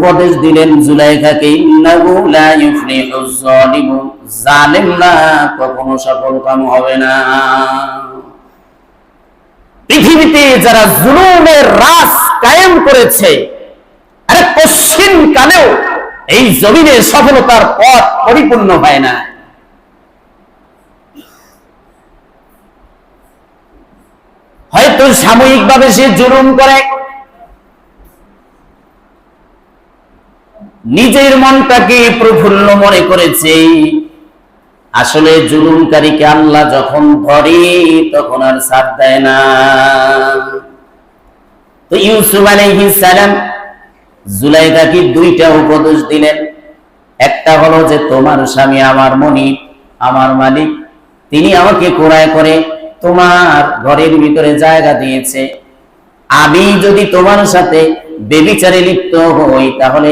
উপদেশ দিলেন জুলাইখাকে, ইন্নাহু লা ইউফলিহুজ যালিমুন, জালেমরা কখনো সফলকাম হবে না। পৃথিবীতে যারা জুলুমের রাজ কায়েম করেছে, আরে পশ্চিম কালেও এই জমিনে সফলতার পথ পরিপূর্ণ হয় না। হয়তো সাময়িকভাবে সে জুলুম করে, নিজের মনটাকে প্রফুল্ল মনে করেছে। আসলে জুলুমকারীকে আল্লাহ যখন ধরে তখন আর ছাড় দেয় না। তো ইউসুফ আলাইহিস সালাম জুলাইখাকে দুইটা উপদেশ দিলেন। একটা হলো যে তোমার স্বামী আমার মনিব, আমার মালিক, তিনি আমাকে ক্রয় করে তোমার ঘরের ভিতরে জায়গা দিয়েছে। আমি যদি তোমার সাথে ব্যভিচারে লিপ্ত হই, তাহলে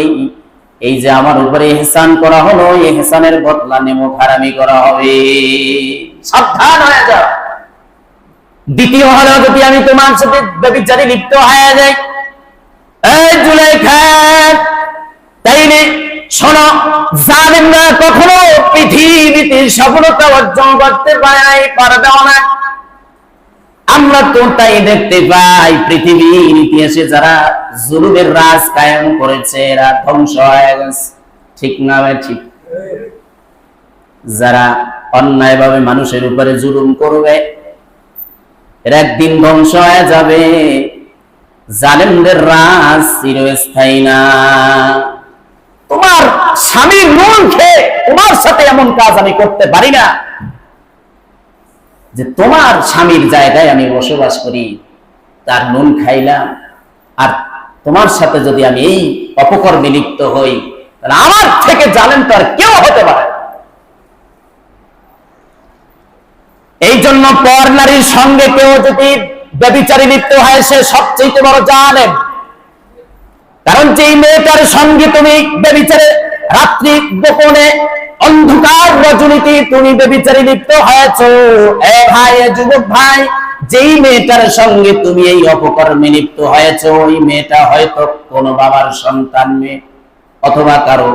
এই যে আমার উপরে ইহসান করা হলো, এই ইহসানের বদলা নেমো হারামি করা হবে, সাবধান হয়ে যাও। দ্বিতীয় হলো যদি আমি তোমার সাথে ব্যভিচারে লিপ্ত হয়ে যাই, এই জুলাইখা, তাইলে শোনো, জালেমরা কখনো পৃথিবীতে সফলতা অর্জন করতে পারবে না। আমরা তো তাই দেখতে পাই পৃথিবীর ইতিহাসে যারা জুলুমের রাজ কায়েম করেছে এরা ধ্বংস হয়ে গেছে, ঠিক না ভাই? ঠিক। যারা অন্যায়ভাবে মানুষের উপরে জুলুম করবে এরা একদিন ধ্বংস হয়ে যাবে। জালেমদের রাজ চিরস্থায়ী না। তোমার স্বামীর নুন খেয়ে তোমার সাথে এমন কাজ আমি করতে পারি না যে তোমার স্বামীর জায়গায় আমি বসবাস করি, তার নুন খাইলাম, আর তোমার সাথে যদি আমি এই অপকর্মে লিপ্ত হই, তাহলে আমার থেকে জালেম তো আর কেউ হতে পারে। এই জন্য পর নারীর সঙ্গে কেউ যদি ব্যভিচারে লিপ্ত হয় সে সবচেয়ে বড় জালেম। কারণ যেই মেয়েটার সঙ্গে তুমি ব্যভিচারে রাত্রি গোপনে অন্ধকার রজনীতে তুমি ব্যভিচারে লিপ্ত হয়েছো, এ ভাই, যুবক ভাই, যেই মেয়েটার সঙ্গে তুমি এই অপকর্মে লিপ্ত হয়েছো, ওই মেয়েটা হয়তো কোনো বাবার সন্তান মেয়ে, অথবা কারো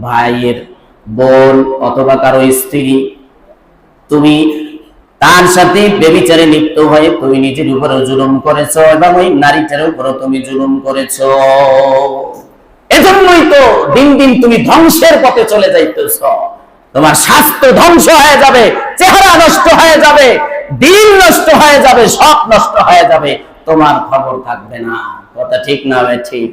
ভাইয়ের বোন, অথবা কারো স্ত্রী। তুমি তার সাথে ব্যভিচারে লিপ্ত হয়ে তুমি নিজের উপরে জুলুম করেছো এবং ওই নারীটার উপরে তুমি জুলুম করেছো। এজন্যই তো দিন দিন তুমি ধ্বংসের পথে চলে যাইতেছ। তোমার স্বাস্থ্য ধ্বংস হয়ে যাবে, চেহারা নষ্ট হয়ে যাবে, দিন নষ্ট হয়ে যাবে, সব নষ্ট হয়ে যাবে, তোমার খবর থাকবে না। কথা ঠিক না? ঠিক।